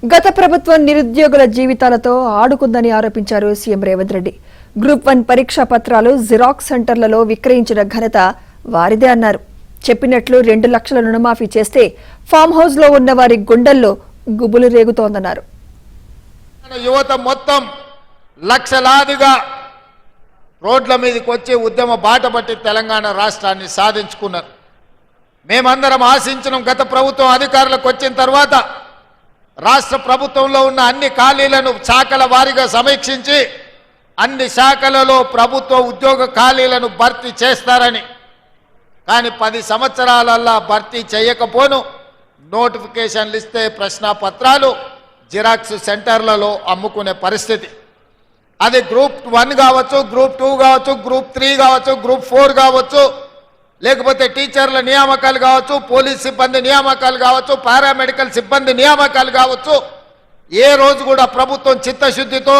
గత ప్రభుత్వం నిరుద్యోగుల జీవితాలతో ఆడుకుందని ఆరోపించారు సీఎం రేవంత్ రెడ్డి. గ్రూప్ 1 పరీక్షా పత్రాలు జిరాక్స్ సెంటర్లలో విక్రయించిన ఘనత వారిదే అన్నారు. చెప్పినట్లు 2 లక్షల రుణమాఫీ చేస్తే ఫామ్ హౌస్ లో ఉన్న వారి గుండెల్లో గుబులు రేగుతోందన్నారు. యువత మొత్తం లక్షలాదిగా రోడ్ల మీదకి వచ్చి ఉద్యమ బాటపట్టి తెలంగాణ రాష్ట్రాన్ని సాధించుకున్నారు. మేమందరం ఆశించిన గత ప్రభుత్వం అధికారులకు వచ్చిన తర్వాత రాష్ట్ర ప్రభుత్వంలో ఉన్న అన్ని ఖాళీలను శాఖల వారీగా సమీక్షించి అన్ని శాఖలలో ప్రభుత్వ ఉద్యోగ ఖాళీలను భర్తీ చేస్తారని, కానీ 10 సంవత్సరాలల్లా భర్తీ చేయకపోను నోటిఫికేషన్లు ఇస్తే ప్రశ్నాపత్రాలు జిరాక్స్ సెంటర్లలో అమ్ముకునే పరిస్థితి. అది గ్రూప్ 1 కావచ్చు, గ్రూప్ 2 కావచ్చు, గ్రూప్ 3 కావచ్చు, గ్రూప్ 4 కావచ్చు, లేకపోతే టీచర్ల నియామకాలు కావచ్చు, పోలీస్ సిబ్బంది నియామకాలు కావచ్చు, పారామెడికల్ సిబ్బంది నియామకాలు కావచ్చు. ఏ రోజు కూడా ప్రభుత్వం చిత్తశుద్ధితో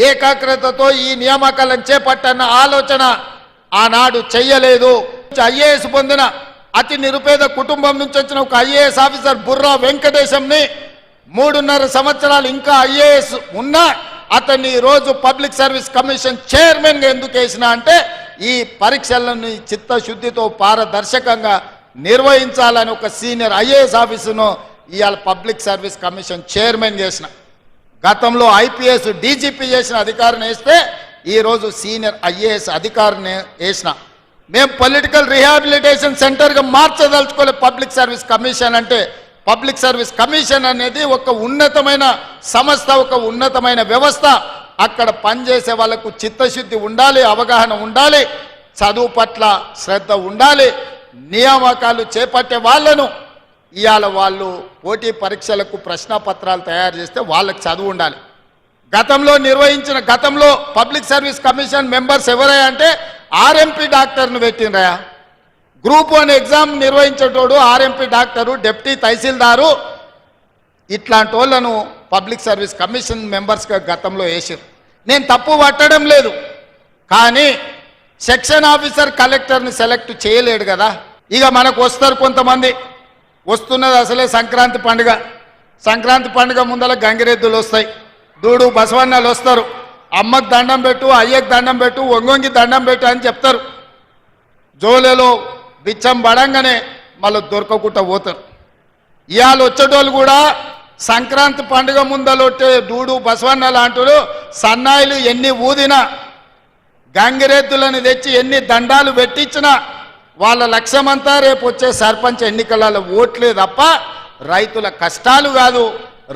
ఏకాగ్రతతో ఈ నియామకాలను చేపట్టన్న ఆలోచన ఆనాడు చెయ్యలేదు. ఐఏఎస్ పొందిన అతి నిరుపేద కుటుంబం నుంచి వచ్చిన ఒక ఐఏఎస్ ఆఫీసర్ బుర్రా వెంకటేశంని 3.5 సంవత్సరాలు ఇంకా ఐఏఎస్ ఉన్నా అతన్ని రోజు పబ్లిక్ సర్వీస్ కమిషన్ చైర్మన్గా ఎందుకు వేసినా అంటే ఈ పరీక్షలను చిత్తశుద్ధితో పారదర్శకంగా నిర్వహించాలని ఒక సీనియర్ ఐఏఎస్ ఆఫీసును ఇవాళ పబ్లిక్ సర్వీస్ కమిషన్ చైర్మన్ చేసిన, గతంలో ఐపీఎస్ డీజీపీ చేసిన అధికారిని వేస్తే ఈరోజు సీనియర్ ఐఏఎస్ అధికారిని వేసిన. మేము పొలిటికల్ రిహాబిలిటేషన్ సెంటర్గా మార్చదలుచుకోలే పబ్లిక్ సర్వీస్ కమిషన్ అంటే. పబ్లిక్ సర్వీస్ కమిషన్ అనేది ఒక ఉన్నతమైన సంస్థ, ఒక ఉన్నతమైన వ్యవస్థ. అక్కడ పనిచేసే వాళ్ళకు చిత్తశుద్ధి ఉండాలి, అవగాహన ఉండాలి, చదువు పట్ల శ్రద్ధ ఉండాలి. నియామకాలు చేపట్టే వాళ్ళను ఇవాళ వాళ్ళు పోటీ పరీక్షలకు ప్రశ్నపత్రాలు తయారు చేస్తే వాళ్ళకి చదువు ఉండాలి. గతంలో పబ్లిక్ సర్వీస్ కమిషన్ మెంబర్స్ ఎవరయ్యా అంటే ఆర్ఎంపీ డాక్టర్ను పెట్టినరయా. గ్రూప్ 1 ఎగ్జామ్ నిర్వహించేటోడు ఆర్ఎంపీ డాక్టరు, డిప్యూటీ తహసీల్దారు, ఇట్లాంటి వాళ్ళను పబ్లిక్ సర్వీస్ కమిషన్ మెంబర్స్గా గతంలో వేసారు. నేను తప్పు పట్టడం లేదు, కానీ సెక్షన్ ఆఫీసర్ కలెక్టర్ని సెలెక్ట్ చేయలేడు కదా. ఇక మనకు వస్తారు కొంతమంది, వస్తున్నది అసలే సంక్రాంతి పండుగ. సంక్రాంతి పండుగ ముందర గంగిరెద్దులు వస్తాయి, దూడు బసవన్నలు వస్తారు. అమ్మకు దండం పెట్టు, అయ్యకు దండం పెట్టు, ఒంగొంగి దండం పెట్టు అని చెప్తారు. జోలేలో బిచ్చం పడంగానే మళ్ళీ దొరకకుండా పోతారు. ఇవాళ వచ్చేటోళ్ళు కూడా సంక్రాంతి పండుగ ముందలొట్టే దూడు బసవన్న లాంటి సన్నాయిలు ఎన్ని ఊదినా, గంగిరెద్దులను తెచ్చి ఎన్ని దండాలు పెట్టించినా వాళ్ళ లక్ష్యమంతా రేపు వచ్చే సర్పంచ్ ఎన్నికలలో ఓట్లే తప్ప రైతుల కష్టాలు కాదు,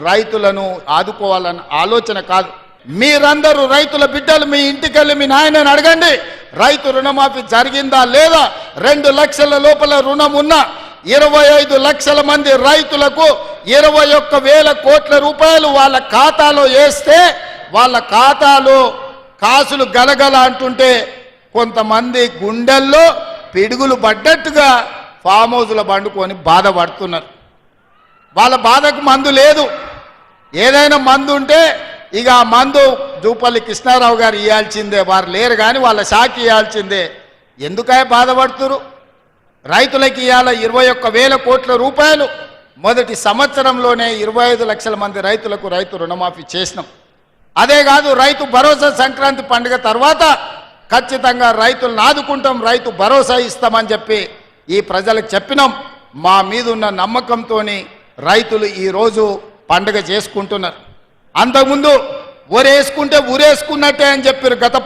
రైతులను ఆదుకోవాలన్న ఆలోచన కాదు. మీరందరూ రైతుల బిడ్డలు మీ ఇంటికెళ్ళి మీ నాయనని అడగండి, రైతు రుణమాఫీ జరిగిందా లేదా. 2 లక్షల లోపల రుణం ఉన్న 25 లక్షల మంది రైతులకు 21,000 కోట్ల రూపాయలు వాళ్ళ ఖాతాలో వేస్తే వాళ్ళ ఖాతాలో కాసులు గలగల అంటుంటే కొంతమంది గుండెల్లో పిడుగులు పడ్డట్టుగా ఫామ్ హౌస్లో పండుకొని బాధపడుతున్నారు. వాళ్ళ బాధకు మందు లేదు. ఏదైనా మందు ఉంటే ఇక ఆ మందు జూపల్లి కృష్ణారావు గారు ఇవ్వాల్సిందే, వారు లేరు కానీ వాళ్ళ శాఖ ఇవ్వాల్సిందే. ఎందుకై బాధపడుతురు? రైతులకి ఇవాళ 21,000 కోట్ల రూపాయలు మొదటి సంవత్సరంలోనే 25 లక్షల మంది రైతులకు రైతు రుణమాఫీ చేసినాం. అదే కాదు, రైతు భరోసా సంక్రాంతి పండుగ తర్వాత ఖచ్చితంగా రైతులను ఆదుకుంటాం, రైతు భరోసా ఇస్తామని చెప్పి ఈ ప్రజలకు చెప్పినాం. మా మీద ఉన్న నమ్మకంతో రైతులు ఈరోజు పండుగ చేసుకుంటున్నారు. అంతకుముందు ఊరేసుకుంటే ఊరేసుకున్నట్టే అని చెప్పారు గత